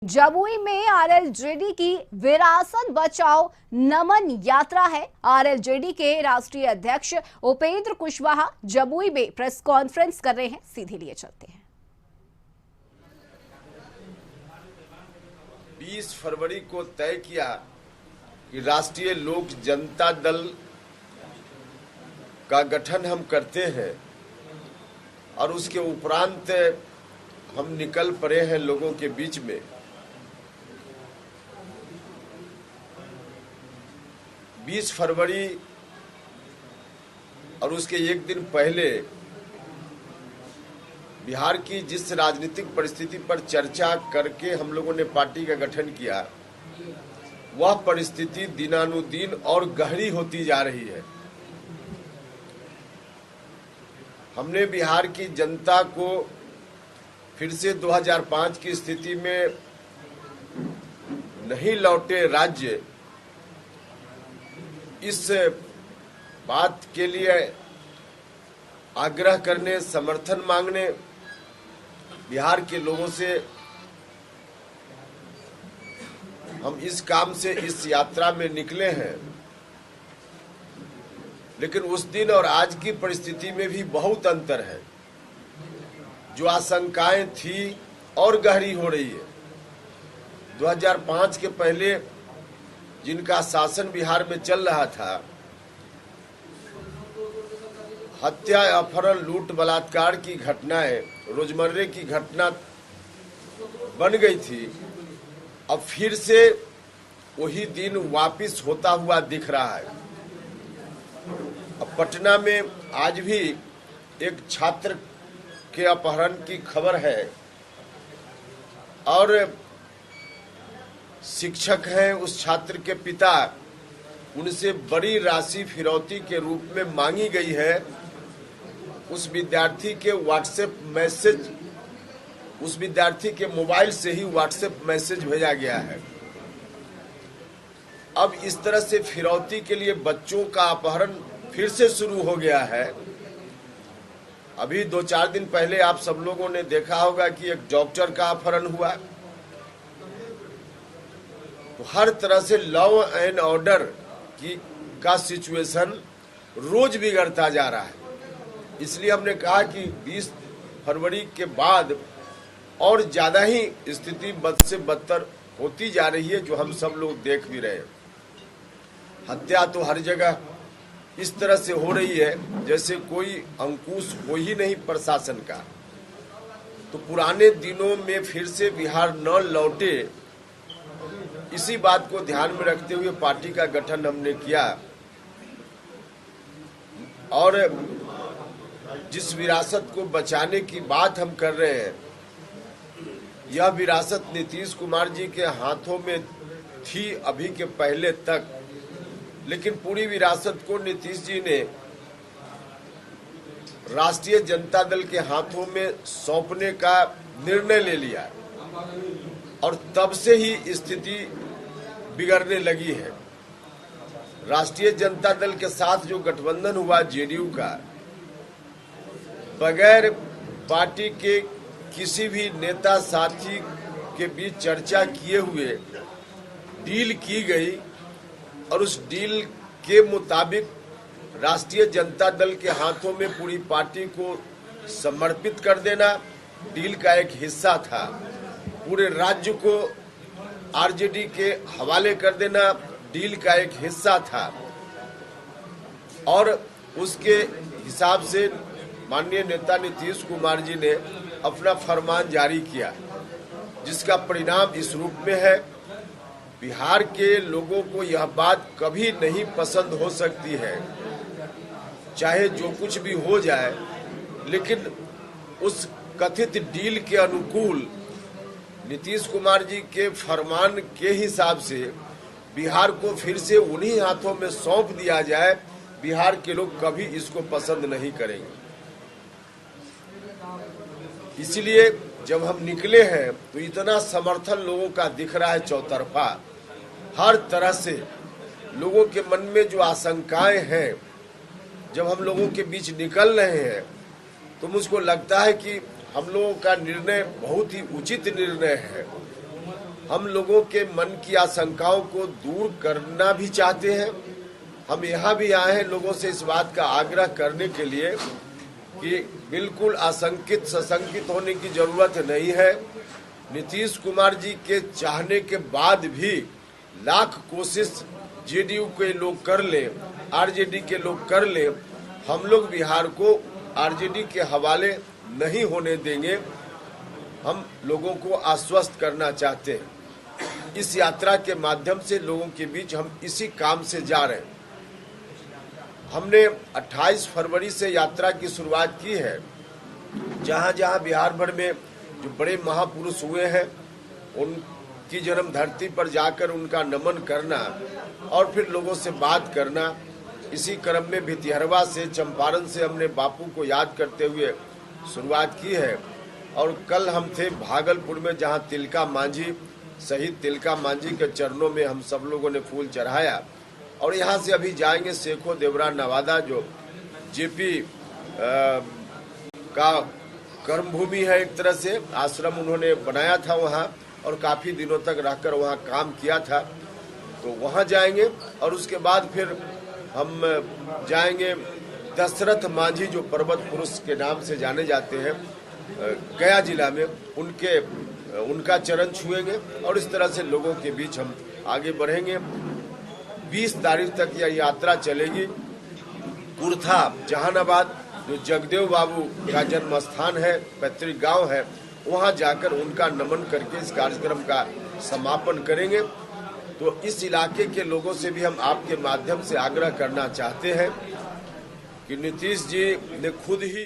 जमुई में आरएलजेडी की विरासत बचाओ नमन यात्रा है। आरएलजेडी के राष्ट्रीय अध्यक्ष उपेंद्र कुशवाहा जमुई में प्रेस कॉन्फ्रेंस कर रहे हैं। सीधे लिए चलते हैं। 20 फरवरी को तय किया कि राष्ट्रीय लोक जनता दल का गठन हम करते हैं और उसके उपरांत हम निकल पड़े हैं लोगों के बीच में। 20 फरवरी और उसके एक दिन पहले बिहार की जिस राजनीतिक परिस्थिति पर चर्चा करके हम लोगों ने पार्टी का गठन किया, वह परिस्थिति दिनानुदिन और गहरी होती जा रही है। हमने बिहार की जनता को फिर से 2005 की स्थिति में नहीं लौटे राज्य, इस बात के लिए आग्रह करने, समर्थन मांगने बिहार के लोगों से हम इस काम से, इस यात्रा में निकले हैं। लेकिन उस दिन और आज की परिस्थिति में भी बहुत अंतर है। जो आशंकाएं थी और गहरी हो रही है। 2005 के पहले जिनका शासन बिहार में चल रहा था, हत्या, अपहरण, लूट, बलात्कार की घटनाएं रोजमर्रे की घटना बन गई थी। अब फिर से वही दिन वापस होता हुआ दिख रहा है। अब पटना में आज भी एक छात्र के अपहरण की खबर है और शिक्षक हैं उस छात्र के पिता, उनसे बड़ी राशि फिरौती के रूप में मांगी गई है। उस विद्यार्थी के व्हाट्सएप मैसेज, उस विद्यार्थी के मोबाइल से ही व्हाट्सएप मैसेज भेजा गया है। अब इस तरह से फिरौती के लिए बच्चों का अपहरण फिर से शुरू हो गया है। अभी 2-4 दिन पहले आप सब लोगों ने देखा होगा कि एक डॉक्टर का अपहरण हुआ। तो हर तरह से लॉ एंड ऑर्डर का सिचुएशन रोज बिगड़ता जा रहा है। इसलिए हमने कहा कि 20 फरवरी के बाद और ज्यादा ही स्थिति बद से बदतर होती जा रही है, जो हम सब लोग देख भी रहे हैं। हत्या तो हर जगह इस तरह से हो रही है जैसे कोई अंकुश हो ही नहीं प्रशासन का। तो पुराने दिनों में फिर से बिहार न लौटे, इसी बात को ध्यान में रखते हुए पार्टी का गठन हमने किया। और जिस विरासत को बचाने की बात हम कर रहे हैं, यह विरासत नीतीश कुमार जी के हाथों में थी अभी के पहले तक, लेकिन पूरी विरासत को नीतीश जी ने राष्ट्रीय जनता दल के हाथों में सौंपने का निर्णय ले लिया और तब से ही स्थिति बिगड़ने लगी है। राष्ट्रीय जनता दल के साथ जो गठबंधन हुआ जेडीयू का, बगैर पार्टी के किसी भी नेता साथी के बीच चर्चा किए हुए डील की गई और उस डील के मुताबिक राष्ट्रीय जनता दल के हाथों में पूरी पार्टी को समर्पित कर देना डील का एक हिस्सा था। पूरे राज्य को आरजेडी के हवाले कर देना डील का एक हिस्सा था। और उसके हिसाब से माननीय नेता नीतीश कुमार जी ने अपना फरमान जारी किया, जिसका परिणाम इस रूप में है। बिहार के लोगों को यह बात कभी नहीं पसंद हो सकती है, चाहे जो कुछ भी हो जाए, लेकिन उस कथित डील के अनुकूल नीतीश कुमार जी के फरमान के हिसाब से बिहार को फिर से उन्हीं हाथों में सौंप दिया जाए, बिहार के लोग कभी इसको पसंद नहीं करेंगे। इसलिए जब हम निकले हैं तो इतना समर्थन लोगों का दिख रहा है चौतरफा। हर तरह से लोगों के मन में जो आशंकाएं हैं, जब हम लोगों के बीच निकल रहे हैं तो मुझको लगता है कि हम लोगों का निर्णय बहुत ही उचित निर्णय है। हम लोगों के मन की आशंकाओं को दूर करना भी चाहते हैं। हम यहाँ भी आए हैं लोगों से इस बात का आग्रह करने के लिए कि बिल्कुल आशंकित सशंकित होने की जरूरत नहीं है। नीतीश कुमार जी के चाहने के बाद भी लाख कोशिश जेडीयू के लोग कर ले, आरजेडी के लोग कर ले, हम लोग बिहार को आरजेडी के हवाले नहीं होने देंगे। हम लोगों को आश्वस्त करना चाहते हैं। इस यात्रा के माध्यम से लोगों के बीच हम इसी काम से जा रहे हैं। हमने 28 फरवरी से यात्रा की शुरुआत की है। जहां जहां बिहार भर में जो बड़े महापुरुष हुए हैं उनकी जन्म धरती पर जाकर उनका नमन करना और फिर लोगों से बात करना। इसी क्रम में भितिहरवा से, चंपारण से हमने बापू को याद करते हुए शुरुआत की है। और कल हम थे भागलपुर में, जहां तिलका मांझी, शहीद तिलका मांझी के चरणों में हम सब लोगों ने फूल चढ़ाया। और यहाँ से अभी जाएंगे सेखो देवरा नवादा, जो जेपी का कर्मभूमि है, एक तरह से आश्रम उन्होंने बनाया था वहाँ और काफी दिनों तक रहकर वहाँ काम किया था। तो वहाँ जाएंगे और उसके बाद फिर हम जाएंगे दशरथ मांझी, जो पर्वत पुरुष के नाम से जाने जाते हैं, गया जिला में, उनका चरण छुएंगे। और इस तरह से लोगों के बीच हम आगे बढ़ेंगे। 20 तारीख तक यह यात्रा चलेगी। कुर्था जहानाबाद, जो जगदेव बाबू का जन्म स्थान है, पैतृक गांव है, वहां जाकर उनका नमन करके इस कार्यक्रम का समापन करेंगे। तो इस इलाके के लोगों से भी हम आपके माध्यम से आग्रह करना चाहते हैं कि नीतीश जी ने खुद ही